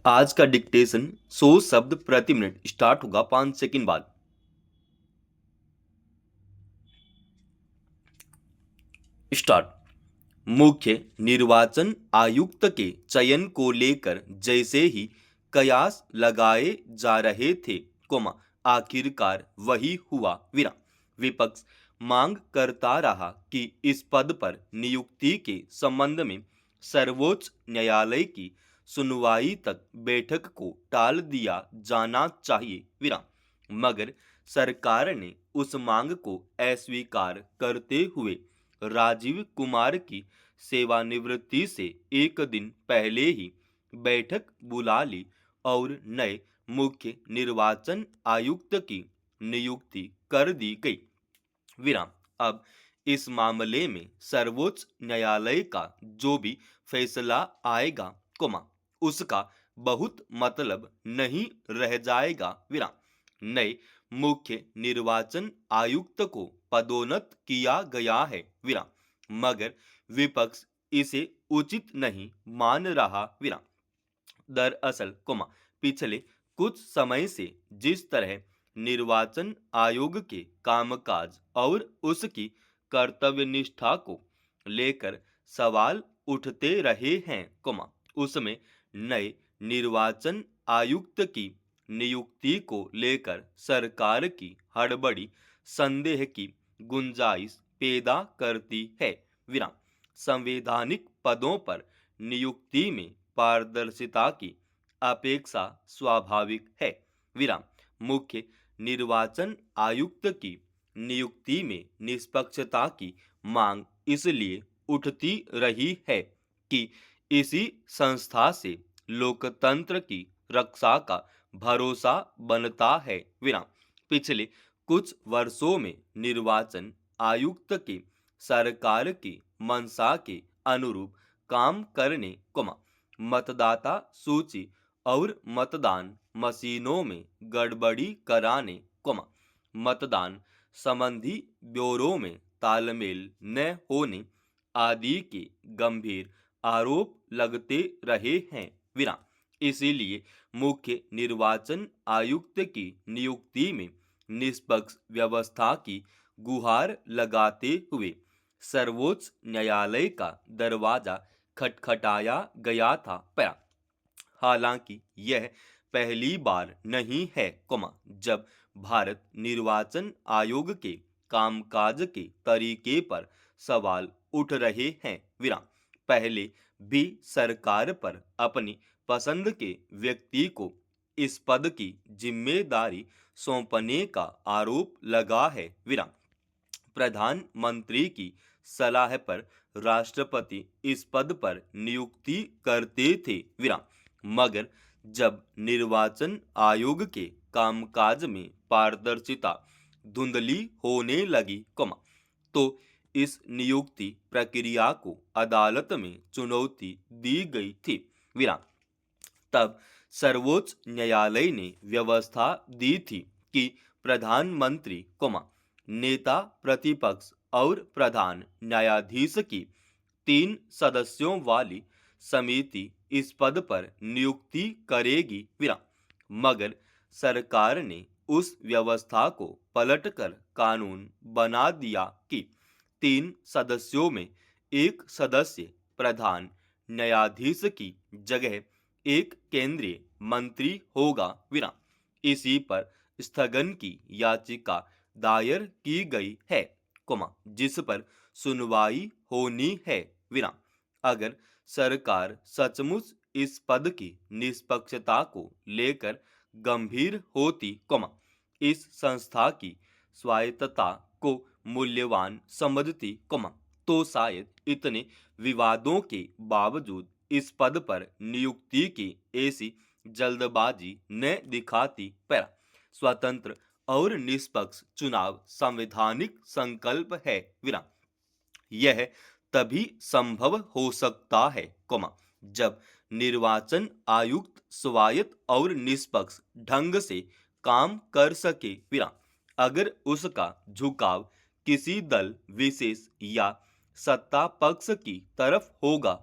आज का डिक्टेशन 100 शब्द प्रति मिनट स्टार्ट होगा 5 सेकंड बाद। स्टार्ट। मुख्य निर्वाचन आयुक्त के चयन को लेकर जैसे ही कयास लगाए जा रहे थे, आखिरकार वही हुआ। विपक्ष मांग करता रहा कि इस पद पर नियुक्ति के संबंध में सर्वोच्च न्यायालय की सुनवाई तक बैठक को टाल दिया जाना चाहिए। मगर सरकार ने उस मांग को अस्वीकार करते हुए राजीव कुमार की सेवानिवृत्ति से एक दिन पहले ही बैठक बुला ली और नए मुख्य निर्वाचन आयुक्त की नियुक्ति कर दी गई। अब इस मामले में सर्वोच्च न्यायालय का जो भी फैसला आएगा, उसका बहुत मतलब नहीं रह जाएगा। नए मुख्य निर्वाचन आयुक्त को पदोन्नत किया गया है, मगर विपक्ष इसे उचित नहीं मान रहा। दरअसल, पिछले कुछ समय से जिस तरह निर्वाचन आयोग के कामकाज और उसकी कर्तव्यनिष्ठा को लेकर सवाल उठते रहे हैं, उसमें नए निर्वाचन आयुक्त की नियुक्ति को लेकर सरकार की हड़बड़ी संदेह की गुंजाइश पैदा करती है। संवैधानिक पदों पर नियुक्ति में पारदर्शिता की अपेक्षा स्वाभाविक है। मुख्य निर्वाचन आयुक्त की नियुक्ति में निष्पक्षता की मांग इसलिए उठती रही है कि इसी संस्था से लोकतंत्र की रक्षा का भरोसा बनता है। पिछले कुछ वर्षों में निर्वाचन आयुक्त के सरकार की मंशा के अनुरूप काम करने, मतदाता सूची और मतदान मशीनों में गड़बड़ी कराने, मतदान संबंधी ब्यूरो में तालमेल न होने आदि के गंभीर आरोप लगते रहे हैं। इसीलिए मुख्य निर्वाचन आयुक्त की नियुक्ति में निष्पक्ष व्यवस्था की गुहार लगाते हुए सर्वोच्च न्यायालय का दरवाजा खटखटाया गया था। हालांकि यह पहली बार नहीं है, जब भारत निर्वाचन आयोग के कामकाज के तरीके पर सवाल उठ रहे हैं। पहले भी सरकार पर अपनी पसंद के व्यक्ति को इस पद की जिम्मेदारी सौंपने का आरोप लगा है। प्रधानमंत्री की सलाह पर राष्ट्रपति इस पद पर नियुक्ति करते थे। मगर जब निर्वाचन आयोग के कामकाज में पारदर्शिता धुंधली होने लगी, तो इस नियुक्ति प्रक्रिया को अदालत में चुनौती दी गई थी। तब सर्वोच्च न्यायालय ने व्यवस्था दी थी कि प्रधानमंत्री, नेता प्रतिपक्ष और प्रधान न्यायाधीश की 3 सदस्यों वाली समिति इस पद पर नियुक्ति करेगी। मगर सरकार ने उस व्यवस्था को पलटकर कानून बना दिया कि 3 सदस्यों में एक सदस्य प्रधान न्यायाधीश की जगह एक केंद्रीय मंत्री होगा। इसी पर स्थगन की याचिका दायर की गई है, जिस पर सुनवाई होनी है। अगर सरकार सचमुच इस पद की निष्पक्षता को लेकर गंभीर होती, इस संस्था की स्वायत्तता को मूल्यवान समझती, तो शायद इतने विवादों के बावजूद इस पद पर नियुक्ति की ऐसी जल्दबाजी न दिखाती। स्वतंत्र और निष्पक्ष चुनाव संवैधानिक संकल्प है। यह तभी संभव हो सकता है, जब निर्वाचन आयुक्त स्वायत्त और निष्पक्ष ढंग से काम कर सके। अगर उसका झुकाव किसी दल विशेष या सत्ता पक्ष की तरफ होगा,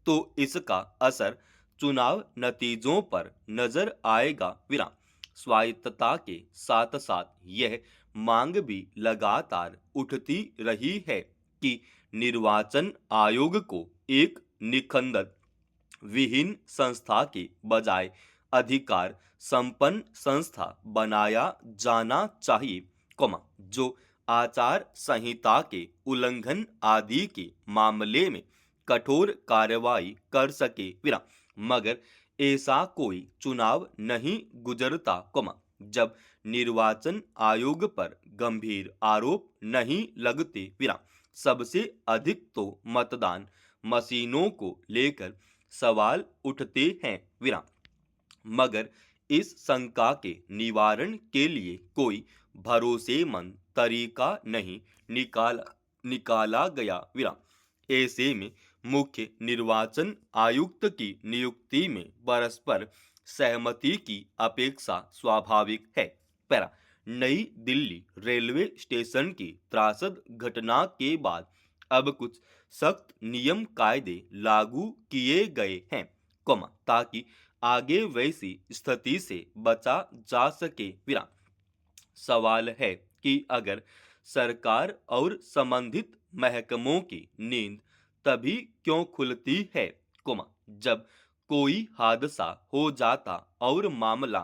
तो इसका असर चुनाव नतीजों पर नजर आएगा। विराम। स्वायत्तता के साथ साथ यह मांग भी लगातार उठती रही है कि निर्वाचन आयोग को एक निखंदत विहीन संस्था के बजाय अधिकार संपन्न संस्था बनाया जाना चाहिए, जो आचार संहिता के उल्लंघन आदि के मामले में कठोर कार्रवाई कर सके। विराम। मगर ऐसा कोई चुनाव नहीं गुजरता, जब निर्वाचन आयोग पर गंभीर आरोप नहीं लगते। विराम। सबसे अधिक तो मतदान मशीनों को लेकर सवाल उठते हैं। विराम। मगर इस शंका के निवारण के लिए कोई भरोसेमंद तरीका नहीं निकाला गया। विराम। ऐसे में मुख्य निर्वाचन आयुक्त की नियुक्ति में परस्पर सहमति की अपेक्षा स्वाभाविक है। पैरा। नई दिल्ली रेलवे स्टेशन की त्रासद घटना के बाद अब कुछ सख्त नियम कायदे लागू किए गए हैं, ताकि आगे वैसी स्थिति से बचा जा सके। विराम। सवाल है कि अगर सरकार और संबंधित महकमों की नींद तभी क्यों खुलती है, जब कोई हादसा हो जाता और मामला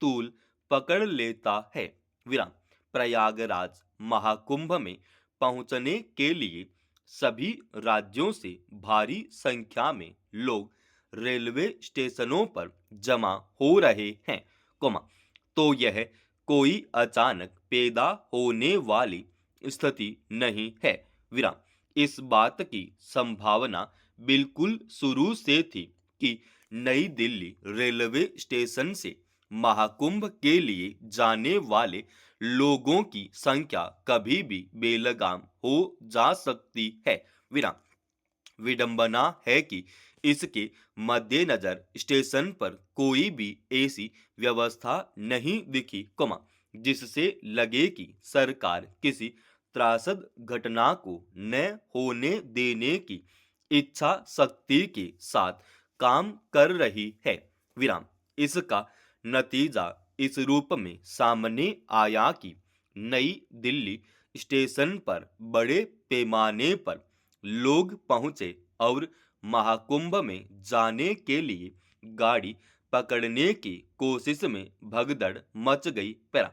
तूल पकड़ लेता है। विराम। प्रयागराज महाकुंभ में पहुंचने के लिए सभी राज्यों से भारी संख्या में लोग रेलवे स्टेशनों पर जमा हो रहे हैं, तो यह कोई अचानक पैदा होने वाली स्थिति नहीं है। विराम। इस बात की संभावना बिल्कुल शुरू से थी कि नई दिल्ली रेलवे स्टेशन से महाकुंभ के लिए जाने वाले लोगों की संख्या कभी भी बेलगाम हो जा सकती है। विराम। विडंबना है कि इसके मद्देनजर स्टेशन पर कोई भी ऐसी व्यवस्था नहीं दिखी, जिससे लगे कि सरकार किसी त्रासद घटना को न होने देने की इच्छा शक्ति के साथ काम कर रही है। विराम। इसका नतीजा इस रूप में सामने आया कि नई दिल्ली स्टेशन पर बड़े पैमाने पर लोग पहुंचे और महाकुंभ में जाने के लिए गाड़ी पकड़ने की कोशिश में भगदड़ मच गई। पैरा।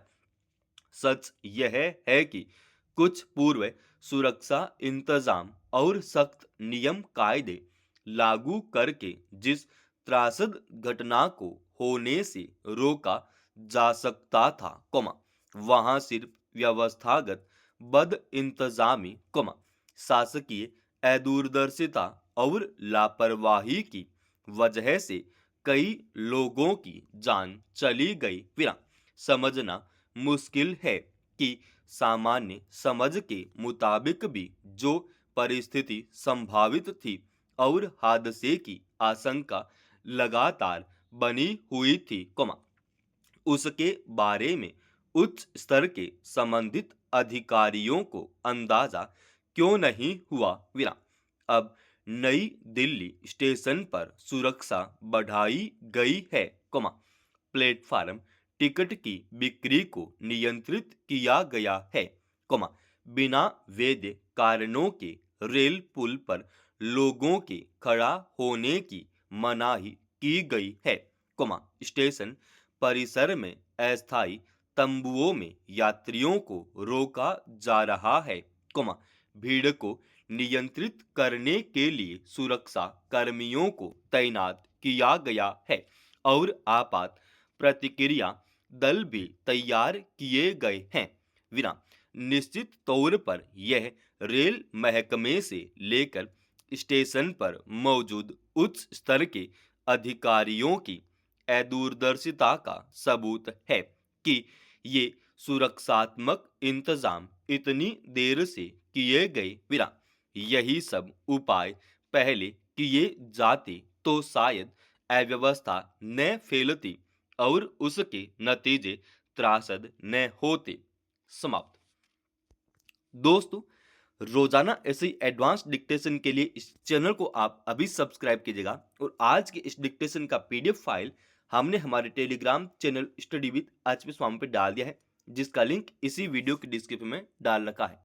सच यह है कि कुछ पूर्व सुरक्षा इंतजाम और सख्त नियम कायदे लागू करके जिस त्रासद घटना को होने से रोका जा सकता था, वहां सिर्फ व्यवस्थागत बद इंतजामी, शासकीय अदूरदर्शिता और लापरवाही की वजह से कई लोगों की जान चली गई। विराम। समझना मुश्किल है कि सामान्य समझ के मुताबिक भी जो परिस्थिति संभावित थी और हादसे की आशंका लगातार बनी हुई थी, उसके बारे में उच्च स्तर के संबंधित अधिकारियों को अंदाजा क्यों नहीं हुआ। विराम। अब नई दिल्ली स्टेशन पर सुरक्षा बढ़ाई गई है, प्लेटफार्म टिकट की बिक्री को नियंत्रित किया गया है, बिना वैध कारणों के रेल पुल पर लोगों के खड़ा होने की मनाही की गई है, स्टेशन परिसर में अस्थायी तंबुओं में यात्रियों को रोका जा रहा है, भीड़ को नियंत्रित करने के लिए सुरक्षा कर्मियों को तैनात किया गया है और आपात प्रतिक्रिया दल भी तैयार किए गए हैं। विराम। निश्चित तौर पर यह रेल महकमे से लेकर स्टेशन पर मौजूद उच्च स्तर के अधिकारियों की अदूरदर्शिता का सबूत है कि ये सुरक्षात्मक इंतजाम इतनी देर से किए गए। विराम। यही सब उपाय पहले किए जाते तो शायद अव्यवस्था न फैलती और उसके नतीजे त्रासद न होते। समाप्त। दोस्तों, रोजाना ऐसे ही एडवांस डिक्टेशन के लिए इस चैनल को आप अभी सब्सक्राइब कीजिएगा। और आज के इस डिक्टेशन का पीडीएफ फाइल हमने हमारे Telegram channel study with HP Swami पे डाल दिया है, जिसका लिंक इसी वीडियो की डिस्क्रिप्शन में डाल रखा है।